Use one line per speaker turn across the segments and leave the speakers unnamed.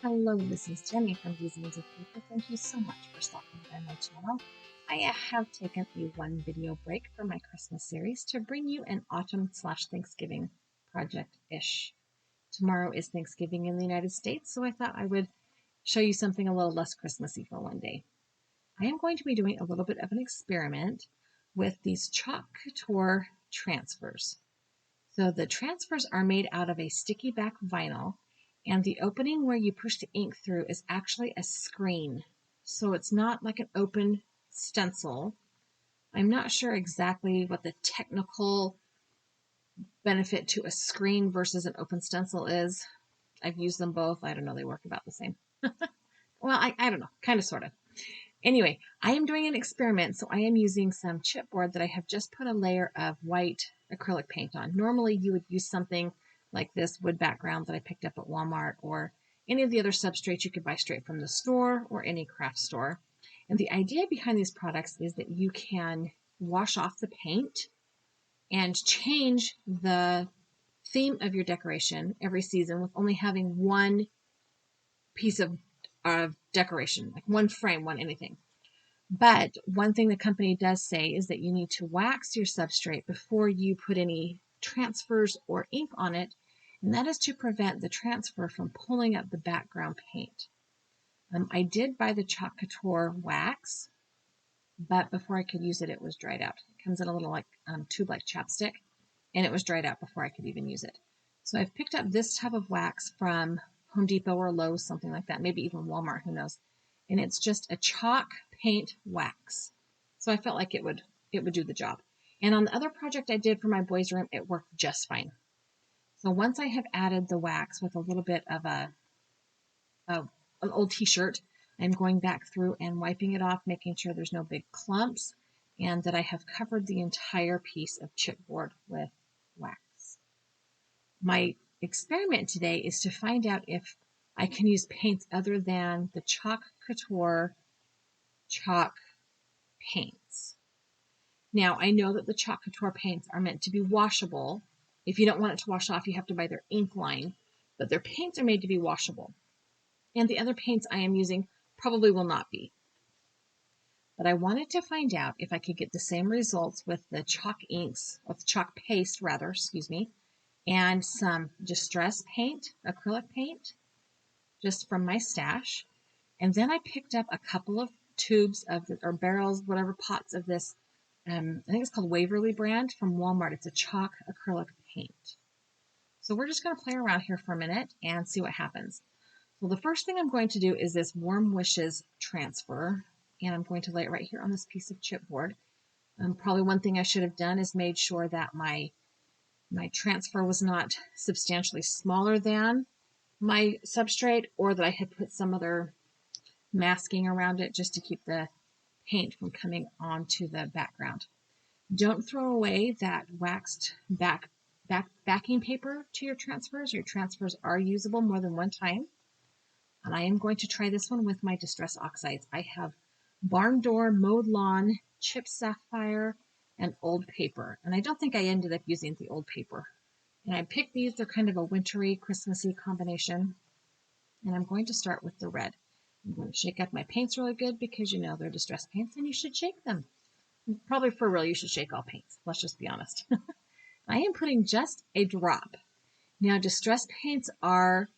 Hello, this is Jenny from Designs of Paper. Thank you so much for stopping by my channel. I have taken a one video break from my Christmas series to bring you an autumn/Thanksgiving project-ish. Tomorrow is Thanksgiving in the United States, so I thought I would show you something a little less Christmassy for one day. I am going to be doing a little bit of an experiment with these Chalk Couture transfers. So the transfers are made out of a sticky back vinyl, and the opening where you push the ink through is actually a screen. So it's not like an open stencil. I'm not sure exactly what the technical benefit to a screen versus an open stencil is. I've used them both. I don't know, they work about the same. Well, I don't know, kind of, sort of. Anyway, I am doing an experiment, so I am using some chipboard that I have just put a layer of white acrylic paint on. Normally you would use something like this wood background that I picked up at Walmart or any of the other substrates you could buy straight from the store or any craft store. And the idea behind these products is that you can wash off the paint and change the theme of your decoration every season with only having one piece of decoration, like one frame, one anything. But one thing the company does say is that you need to wax your substrate before you put any transfers or ink on it, and that is to prevent the transfer from pulling up the background paint. I did buy the Chalk Couture wax, but before I could use it, it was dried out. It comes in a little like tube like chapstick, and it was dried out before I could even use it. So I've picked up this type of wax from Home Depot or Lowe's, something like that, maybe even Walmart, who knows. And it's just a chalk paint wax. So I felt like it would do the job. And on the other project I did for my boys' room, it worked just fine. So once I have added the wax with a little bit of an old t-shirt, I'm going back through and wiping it off, making sure there's no big clumps, and that I have covered the entire piece of chipboard with wax. My experiment today is to find out if I can use paints other than the Chalk Couture chalk paints. Now, I know that the Chalk Couture paints are meant to be washable. If you don't want it to wash off, you have to buy their ink line, but their paints are made to be washable. And the other paints I am using probably will not be. But I wanted to find out if I could get the same results with the chalk inks, with chalk paste rather, and some distress paint, acrylic paint, just from my stash. And then I picked up a couple of tubes of, or barrels, whatever, pots of this, I think it's called Waverly brand from Walmart. It's a chalk acrylic paint. So we're just going to play around here for a minute and see what happens. So the first thing I'm going to do is this Warm Wishes transfer, and I'm going to lay it right here on this piece of chipboard. Probably one thing I should have done is made sure that my transfer was not substantially smaller than my substrate, or that I had put some other masking around it just to keep the paint from coming onto the background. Don't throw away that waxed backing paper to your transfers. Your transfers are usable more than one time. And I am going to try this one with my Distress Oxides. I have Barn Door, Mowed Lawn, Chipped Sapphire, and Old Paper. And I don't think I ended up using the Old Paper. And I picked these. They're kind of a wintry, Christmassy combination. And I'm going to start with the red. I'm going to shake up my paints really good because you know they're distress paints and you should shake them. Probably for real, you should shake all paints. Let's just be honest. I am putting just a drop. Now, distress paints are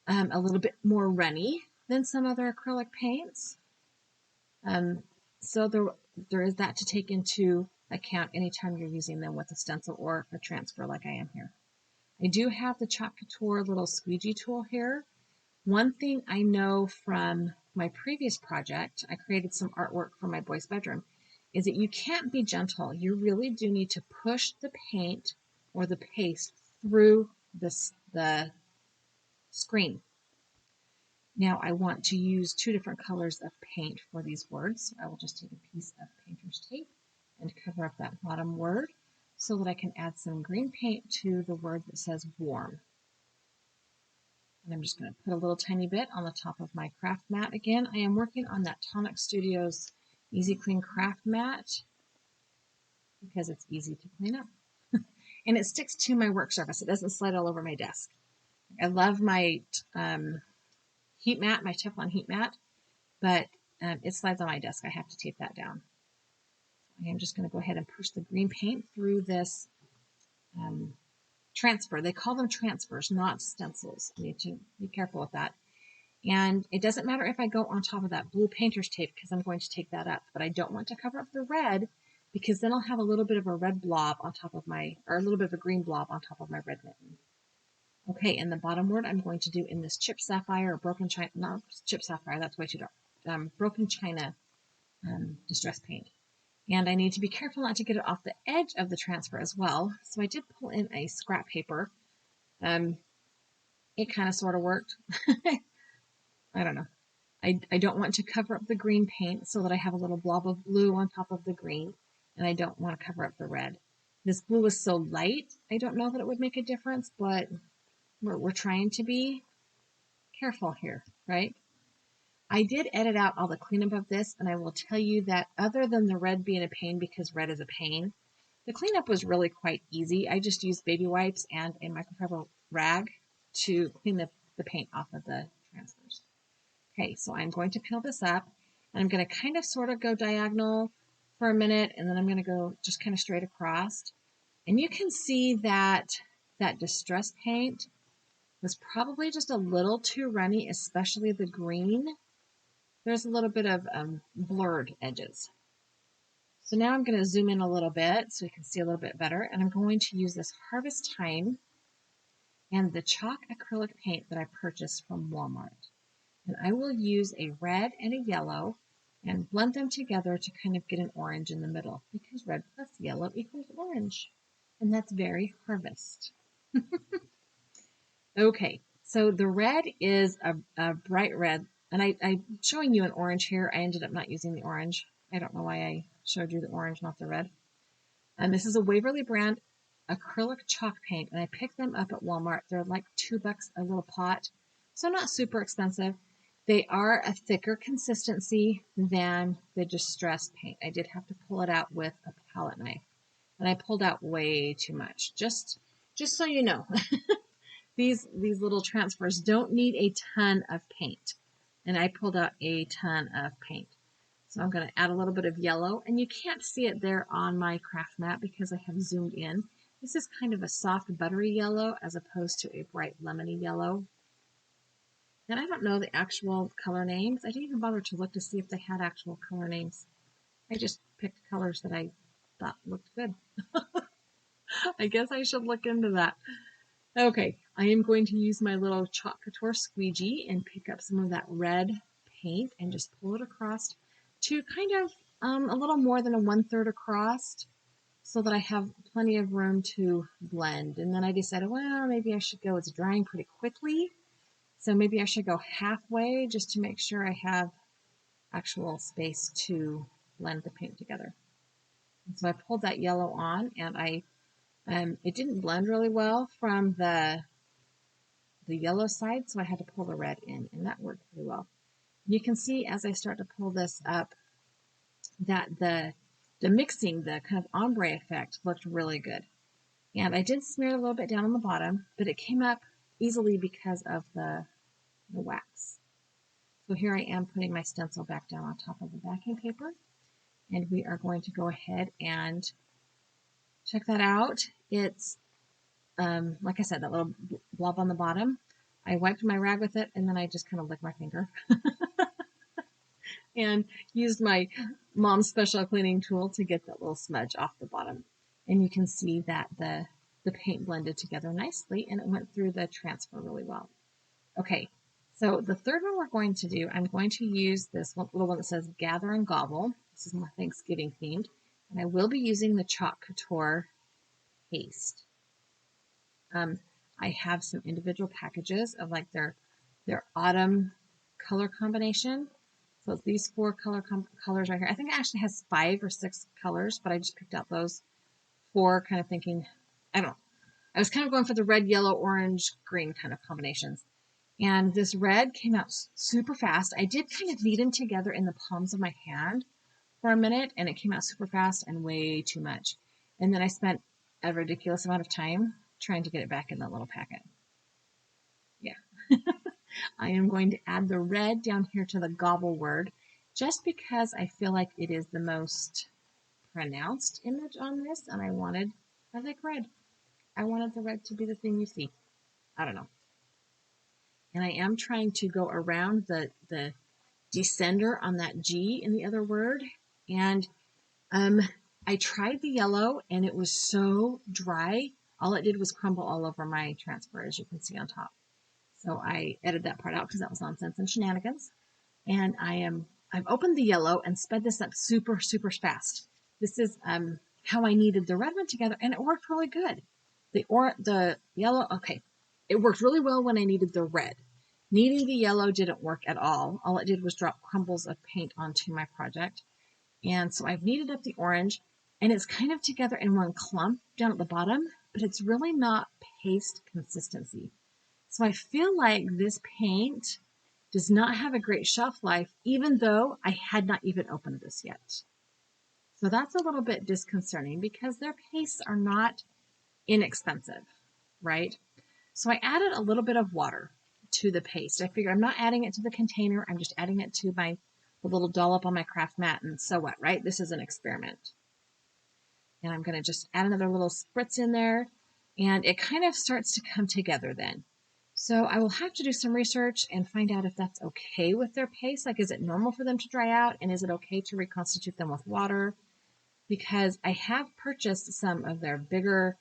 a little bit more runny than some other acrylic paints. So there is that to take into account anytime you're using them with a stencil or a transfer like I am here. I do have the Chalk Couture little squeegee tool here. One thing I know from my previous project, I created some artwork for my boys' bedroom, is that you can't be gentle. You really do need to push the paint or the paste through the screen. Now I want to use two different colors of paint for these words. I will just take a piece of painter's tape and cover up that bottom word so that I can add some green paint to the word that says warm. And I'm just going to put a little tiny bit on the top of my craft mat. Again, I am working on that Tonic Studios Easy Clean craft mat because it's easy to clean up. And it sticks to my work surface. It doesn't slide all over my desk. I love my heat mat, my Teflon heat mat, but it slides on my desk. I have to tape that down. I am just going to go ahead and push the green paint through this transfer. They call them transfers, not stencils. You need to be careful with that. And it doesn't matter if I go on top of that blue painter's tape because I'm going to take that up, but I don't want to cover up the red because then I'll have a little bit of a red blob on top of my, or a little bit of a green blob on top of my red mitten. Okay, and the bottom word I'm going to do in this chip sapphire or broken china, not chip sapphire, that's way too dark, broken china distress paint. And I need to be careful not to get it off the edge of the transfer as well. So I did pull in a scrap paper. It kind of sort of worked. I don't know. I don't want to cover up the green paint so that I have a little blob of blue on top of the green, and I don't want to cover up the red. This blue is so light, I don't know that it would make a difference, but we're trying to be careful here, right? I did edit out all the cleanup of this, and I will tell you that other than the red being a pain because red is a pain, the cleanup was really quite easy. I just used baby wipes and a microfiber rag to clean the paint off of the transfers. Okay, so I'm going to peel this up, and I'm going to kind of sort of go diagonal for a minute, and then I'm going to go just kind of straight across. And you can see that that distress paint was probably just a little too runny, especially the green. There's a little bit of blurred edges. So now I'm going to zoom in a little bit so you can see a little bit better, and I'm going to use this Harvest Time and the chalk acrylic paint that I purchased from Walmart. And I will use a red and a yellow and blend them together to kind of get an orange in the middle because red plus yellow equals orange. And that's very Harvest. Okay, so the red is a bright red. And I'm showing you an orange here. I ended up not using the orange. I don't know why I showed you the orange, not the red. And this is a Waverly brand acrylic chalk paint. And I picked them up at Walmart. They're like $2 a little pot. So not super expensive. They are a thicker consistency than the distress paint. I did have to pull it out with a palette knife. And I pulled out way too much. Just so you know, these little transfers don't need a ton of paint. And I pulled out a ton of paint. So I'm going to add a little bit of yellow. And you can't see it there on my craft mat because I have zoomed in. This is kind of a soft buttery yellow as opposed to a bright lemony yellow. And I don't know the actual color names. I didn't even bother to look to see if they had actual color names. I just picked colors that I thought looked good. I guess I should look into that. Okay, I am going to use my little Chalk Couture squeegee and pick up some of that red paint and just pull it across to kind of a little more than a 1/3 across so that I have plenty of room to blend. And then I decided, well, maybe I should go. It's drying pretty quickly. So maybe I should go halfway just to make sure I have actual space to blend the paint together. And so I pulled that yellow on, and it didn't blend really well from the yellow side, so I had to pull the red in, and that worked pretty well. You can see as I start to pull this up that the mixing, the kind of ombre effect looked really good. And I did smear a little bit down on the bottom, but it came up easily because of the wax. So here I am putting my stencil back down on top of the backing paper, and we are going to go ahead and check that out. It's, like I said, that little blob on the bottom. I wiped my rag with it, and then I just kind of licked my finger and used my mom's special cleaning tool to get that little smudge off the bottom. And you can see that the paint blended together nicely, and it went through the transfer really well. Okay, so the third one we're going to do, I'm going to use this little one that says Gather and Gobble. This is my Thanksgiving themed. And I will be using the Chalk Couture paste. I have some individual packages of like their autumn color combination. So it's these 4 colors right here. I think it actually has 5 or 6 colors, but I just picked out those 4 kind of thinking, I don't know. I was kind of going for the red, yellow, orange, green kind of combinations. And this red came out super fast. I did kind of knead them together in the palms of my hand for a minute, and it came out super fast and way too much. And then I spent a ridiculous amount of time trying to get it back in that little packet. Yeah. I am going to add the red down here to the gobble word just because I feel like it is the most pronounced image on this, and I like red. I wanted the red to be the thing you see. I don't know. And I am trying to go around the descender on that G in the other word. And I tried the yellow and it was so dry. All it did was crumble all over my transfer, as you can see on top. So I edited that part out because that was nonsense and shenanigans. And I've opened the yellow and sped this up super, super fast. This is how I kneaded the red one together, and it worked really good. The yellow, okay, it worked really well when I kneaded the red. Kneading the yellow didn't work at all. All it did was drop crumbles of paint onto my project. And so I've kneaded up the orange, and it's kind of together in one clump down at the bottom, but it's really not paste consistency. So I feel like this paint does not have a great shelf life, even though I had not even opened this yet. So that's a little bit disconcerting because their pastes are not inexpensive, right? So I added a little bit of water to the paste. I figured I'm not adding it to the container. I'm just adding it to the little dollop on my craft mat, and so what, right? This is an experiment. And I'm going to just add another little spritz in there, and it kind of starts to come together then. So I will have to do some research and find out if that's okay with their paste. Like, is it normal for them to dry out, and is it okay to reconstitute them with water? Because I have purchased some of their bigger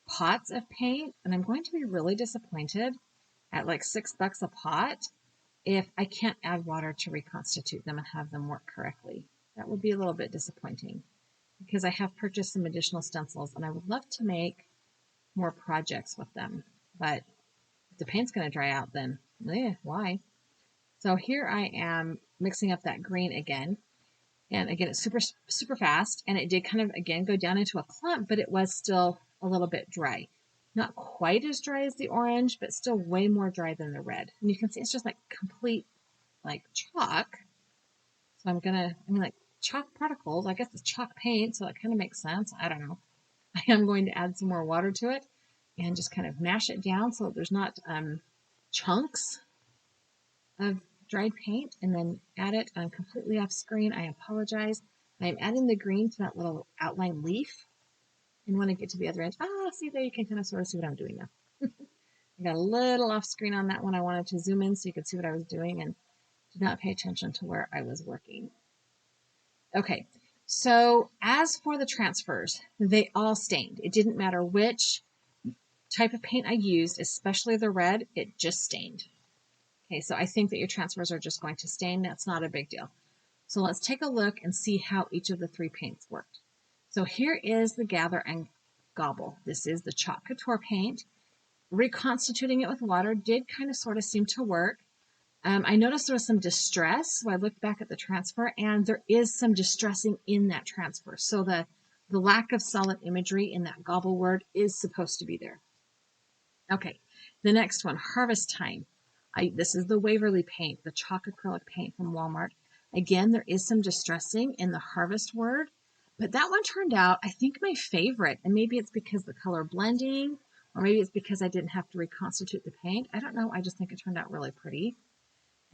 pots of paint, and I'm going to be really disappointed at like $6 a pot if I can't add water to reconstitute them and have them work correctly. That would be a little bit disappointing because I have purchased some additional stencils and I would love to make more projects with them, but if the paint's going to dry out, then why? So here I am mixing up that green again. And again, it's super, super fast. And it did kind of, again, go down into a clump, but it was still a little bit dry. Not quite as dry as the orange, but still way more dry than the red. And you can see it's just like complete, like chalk. So like chalk particles. I guess it's chalk paint, so that kind of makes sense. I don't know. I am going to add some more water to it and just kind of mash it down so that there's not chunks of dried paint, and then add it. I'm completely off screen. I apologize. I'm adding the green to that little outline leaf. And when I get to the other end, see there, you can kind of sort of see what I'm doing now. I got a little off screen on that one. I wanted to zoom in so you could see what I was doing and did not pay attention to where I was working. Okay, so as for the transfers, they all stained. It didn't matter which type of paint I used, especially the red, it just stained. Okay, so I think that your transfers are just going to stain. That's not a big deal. So let's take a look and see how each of the three paints worked. So here is the Gather and Gobble. This is the Chalk Couture paint. Reconstituting it with water did kind of sort of seem to work. I noticed there was some distress, so I looked back at the transfer, and there is some distressing in that transfer. So the lack of solid imagery in that gobble word is supposed to be there. Okay, the next one, Harvest Time. This is the Waverly paint, the chalk acrylic paint from Walmart. Again, there is some distressing in the harvest word, but that one turned out, I think, my favorite. And maybe it's because the color blending, or maybe it's because I didn't have to reconstitute the paint. I don't know. I just think it turned out really pretty.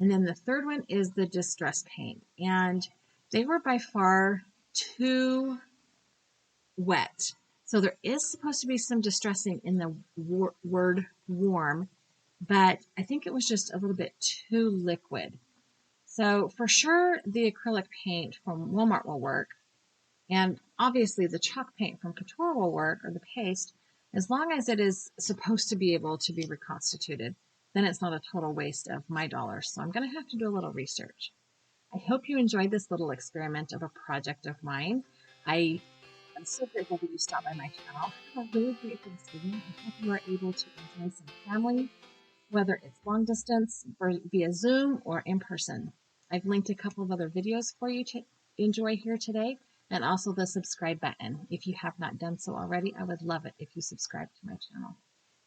And then the third one is the Distress paint. And they were by far too wet. So there is supposed to be some distressing in the word warm, but I think it was just a little bit too liquid. So for sure, the acrylic paint from Walmart will work. And obviously the chalk paint from Couture will work, or the paste, as long as it is supposed to be able to be reconstituted. Then it's not a total waste of my dollars. So I'm going to have to do a little research. I hope you enjoyed this little experiment of a project of mine. I'm so grateful that you stopped by my channel. Have a really great Thanksgiving. I hope you are able to enjoy some family, whether it's long distance or via Zoom or in person. I've linked a couple of other videos for you to enjoy here today, and also the subscribe button. If you have not done so already, I would love it if you subscribe to my channel.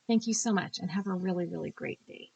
Thank you so much, and have a really, really great day.